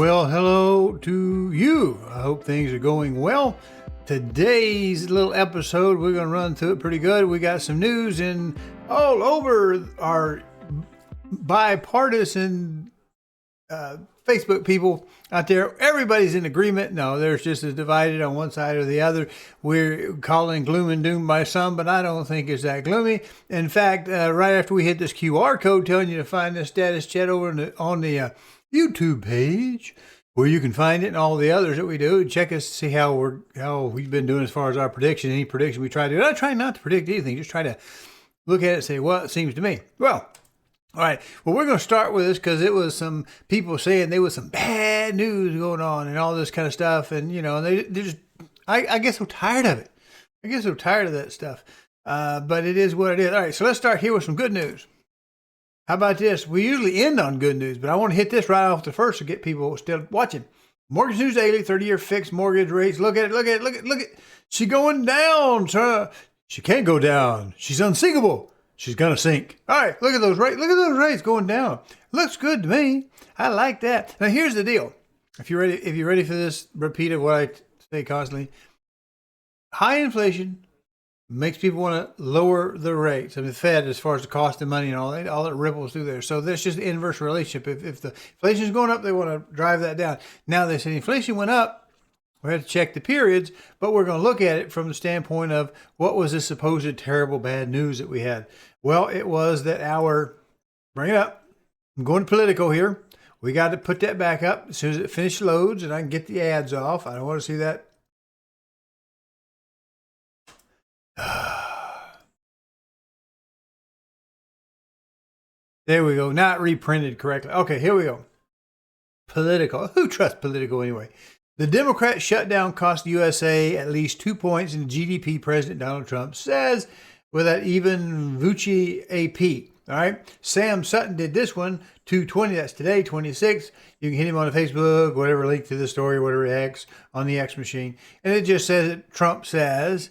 Well, hello to you. I hope things are going well. Today's little episode, we're going to run through it pretty good. We got some news in all over our bipartisan Facebook people out there. Everybody's in agreement. No, there's just as divided on one side or the other. We're calling gloom and doom by some, but I don't think it's that gloomy. In fact, right after we hit this QR code telling you to find this status chat over on the YouTube page, where you can find it and all the others that we do. Check us to see how we've been doing as far as our prediction. Any prediction we try to do. I try not to predict anything. Just try to look at it and say, well, it seems to me. Well, all right. Well, we're going to start with this because it was some people saying there was some bad news going on and all this kind of stuff. And, they just, I guess I'm tired of it. I guess I'm tired of that stuff. But it is what it is. All right. So let's start here with some good news. How about this? We usually end on good news, but I want to hit this right off the first to get people still watching. Mortgage News Daily, 30-year fixed mortgage rates. Look at it. She's going down, sir. She can't go down. She's unsinkable. She's going to sink. All right, look at those rates. Look at those rates going down. Looks good to me. I like that. Now, here's the deal. If you're ready for this repeat of what I say constantly, high inflation makes people want to lower the rates. I mean, the Fed, as far as the cost of money and all that ripples through there. So there's just an inverse relationship. If the inflation is going up, they want to drive that down. Now they say inflation went up. We have to check the periods, but we're going to look at it from the standpoint of what was this supposed terrible bad news that we had. Well, it was that bring it up. I'm going to Politico here. We got to put that back up as soon as it finishes loads and I can get the ads off. I don't want to see that. There we go. Not reprinted correctly. Okay, here we go. Politico. Who trusts Politico anyway? The Democrat shutdown cost the USA at least 2 points in GDP, President Donald Trump says, with that even Vucci AP. All right. Sam Sutton did this one, 220. That's today, 26. You can hit him on the Facebook, whatever link to the story, whatever X, on the X machine. And it just says that Trump says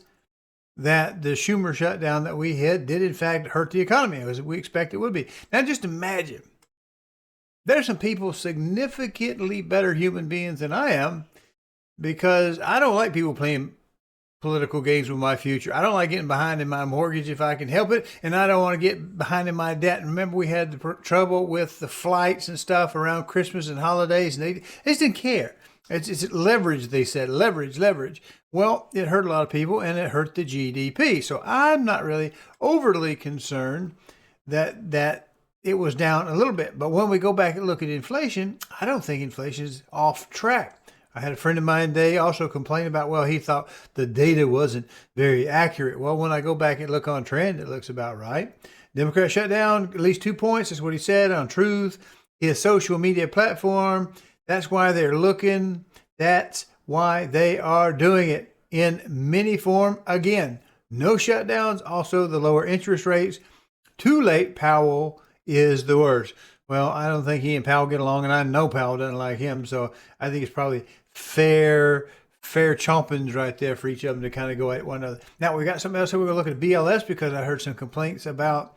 that the Schumer shutdown that we hit did in fact hurt the economy, as we expect it would be. Now just imagine, there's some people significantly better human beings than I am, because I don't like people playing political games with my future. I don't like getting behind in my mortgage if I can help it, and I don't want to get behind in my debt. And remember, we had the trouble with the flights and stuff around Christmas and holidays, and they just didn't care. It's leverage, they said. Leverage. Well, it hurt a lot of people, and it hurt the GDP. So I'm not really overly concerned that it was down a little bit. But when we go back and look at inflation, I don't think inflation is off track. I had a friend of mine today also complain about, well, he thought the data wasn't very accurate. Well, when I go back and look on trend, it looks about right. Democrat shut down at least 2 points. That's what he said on Truth. His social media platform. That's why they're looking. That's why they are doing it in mini form. Again, no shutdowns. Also, the lower interest rates. Too late. Powell is the worst. Well, I don't think he and Powell get along, and I know Powell doesn't like him. So I think it's probably fair chompings right there for each of them to kind of go at one another. Now, we got something else. So we're going to look at BLS because I heard some complaints about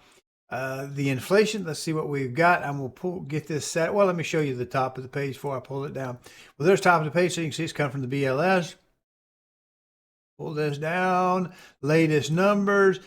the inflation. Let's see what we've got. I'm going to get this set. Well, let me show you the top of the page before I pull it down. Well, there's top of the page, so you can see it's coming from the BLS. Pull this down. Latest numbers.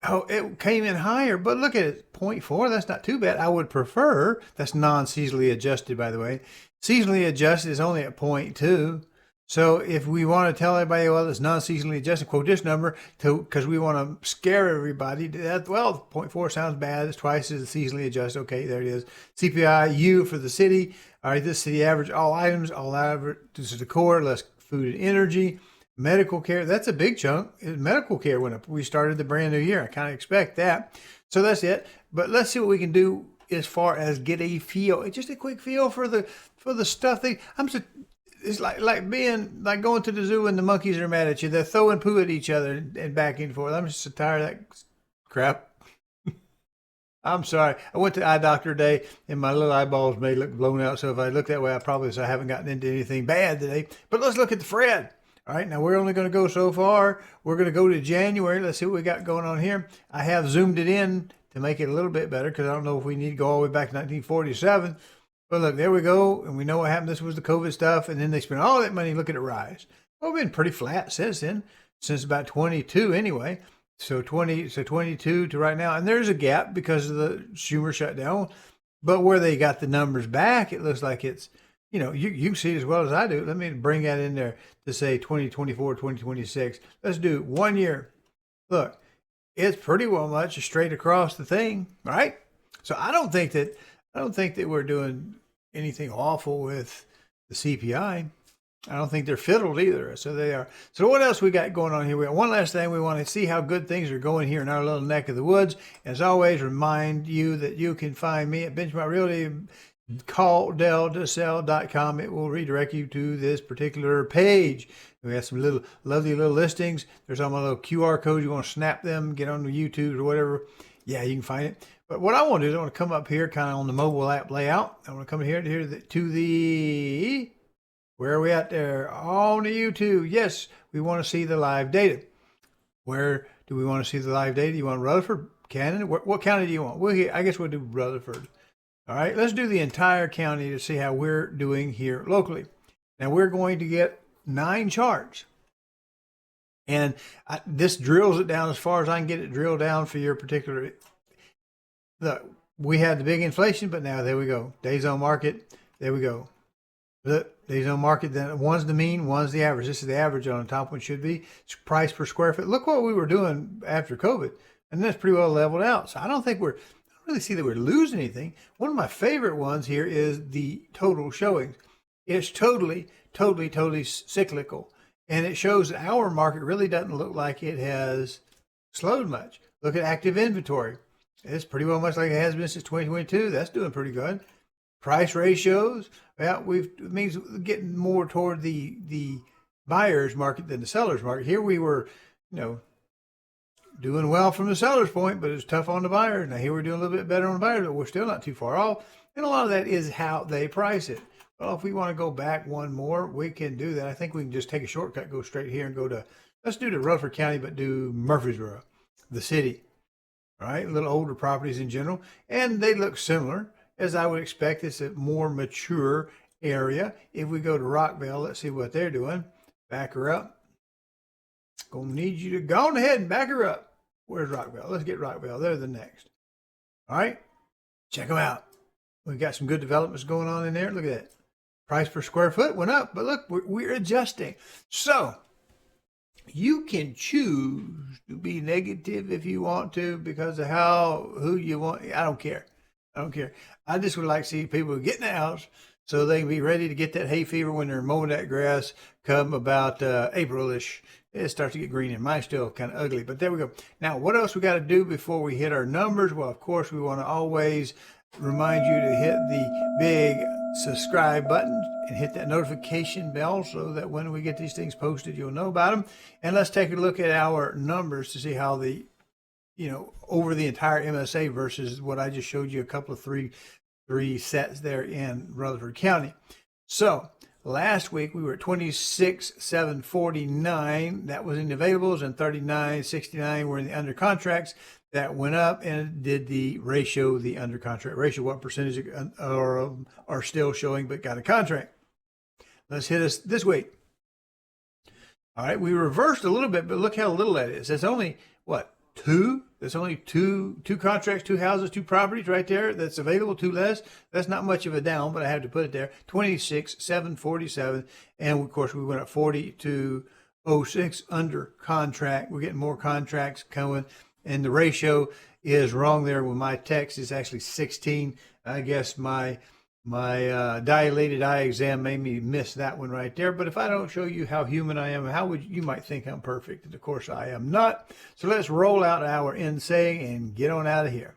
Oh, it came in higher, but look at it, 0.4. That's not too bad. I would prefer, that's non-seasonally adjusted, by the way. Seasonally adjusted is only at 0.2. So if we want to tell everybody, well, it's non-seasonally adjusted, quote this number, because we want to scare everybody, well, 0.4 sounds bad. It's twice as seasonally adjusted. Okay, there it is. CPI, U for the city. All right, this city average, all items, all average, this is the core, less food and energy. Medical care, that's a big chunk. Medical care went up. We started the brand new year. I kind of expect that. So that's it. But let's see what we can do as far as get a feel. Just a quick feel for the stuff. It's like being like going to the zoo and the monkeys are mad at you. They're throwing poo at each other and back and forth. I'm just so tired of that crap. I'm sorry. I went to the eye doctor today and my little eyeballs may look blown out. So if I look that way, I haven't gotten into anything bad today. But let's look at the Fred. All right, now we're only going to go so far. We're going to go to January. Let's see what we got going on here. I have zoomed it in to make it a little bit better because I don't know if we need to go all the way back to 1947. But look, there we go. And we know what happened. This was the COVID stuff. And then they spent all that money. Look at it rise. Well, we've been pretty flat since then, since about 22 anyway. So 22 to right now. And there's a gap because of the Schumer shutdown. But where they got the numbers back, it looks like it's, you can see it as well as I do. Let me bring that in there to say 2024, 2026. Let's do 1 year. Look, it's pretty well much straight across the thing, right? So I don't think that we're doing anything awful with the CPI. I don't think they're fiddled either. So they are. So what else we got going on here? We got one last thing. We want to see how good things are going here in our little neck of the woods. As always, remind you that you can find me at Benchmark Realty, CallDelToSell.com. It will redirect you to this particular page. We have some lovely little listings. There's all my little QR codes. You want to snap them, get on the YouTube or whatever. Yeah, you can find it. But what I want to do is I want to come up here kind of on the mobile app layout. I want to come here to the, where are we at there? On the YouTube. Yes, we want to see the live data. Where do we want to see the live data? You want Rutherford, Cannon? What county do you want? I guess we'll do Rutherford. All right, let's do the entire county to see how we're doing here locally. Now we're going to get 9 charts. And this drills it down as far as I can get it drilled down for your particular. Look, we had the big inflation, but now there we go. Days on market. There we go. Look, days on market. Then one's the mean, one's the average. This is the average on the top one should be. It's price per square foot. Look what we were doing after COVID, and that's pretty well leveled out. So I don't really see that we're losing anything. One of my favorite ones here is the total showings. It's totally cyclical. And it shows that our market really doesn't look like it has slowed much. Look at active inventory. It's pretty well much like it has been since 2022. That's doing pretty good. Price ratios. Well, it means getting more toward the buyer's market than the seller's market. Here we were, doing well from the seller's point, but it's tough on the buyers. Now here we're doing a little bit better on the buyers, but we're still not too far off. And a lot of that is how they price it. Well, if we want to go back one more, we can do that. I think we can just take a shortcut, go straight here and go to, let's do the Rutherford County, but do Murfreesboro, the city. All right, a little older properties in general. And they look similar, as I would expect. It's a more mature area. If we go to Rockville, let's see what they're doing. Back her up. Gonna need you to go on ahead and back her up. Where's Rockville? Let's get Rockville. They're the next. All right, check them out. We've got some good developments going on in there. Look at that. Price per square foot went up, but look, we're adjusting. So you can choose to be negative if you want to because of who you want. I don't care. I just would like to see people get in the house so they can be ready to get that hay fever when they're mowing that grass come about April-ish. It starts to get green and mine's still kind of ugly, but there we go. Now, what else we got to do before we hit our numbers? Well, of course, we want to always remind you to hit the big subscribe button and hit that notification bell so that when we get these things posted, you'll know about them. And let's take a look at our numbers to see how over the entire MSA versus what I just showed you, a couple of three sets there in Rutherford County. So last week we were at 26,749. That was in the availables, and 39,69 were in the under contracts. That went up, and it did the ratio, the under contract ratio, what percentage are still showing but got a contract. Let's hit us this week. All right, we reversed a little bit, but look how little that is. That's only, two? There's only two contracts, 2 houses, 2 properties right there that's available, 2 less. That's not much of a down, but I have to put it there. 26,747, and of course we went up 40 to 06 under contract. We're getting more contracts coming. And the ratio is wrong there with my text. It's actually 16. I guess my dilated eye exam made me miss that one right there. But if I don't show you how human I am, how would you might think I'm perfect? And of course I am not. So let's roll out our end saying and get on out of here.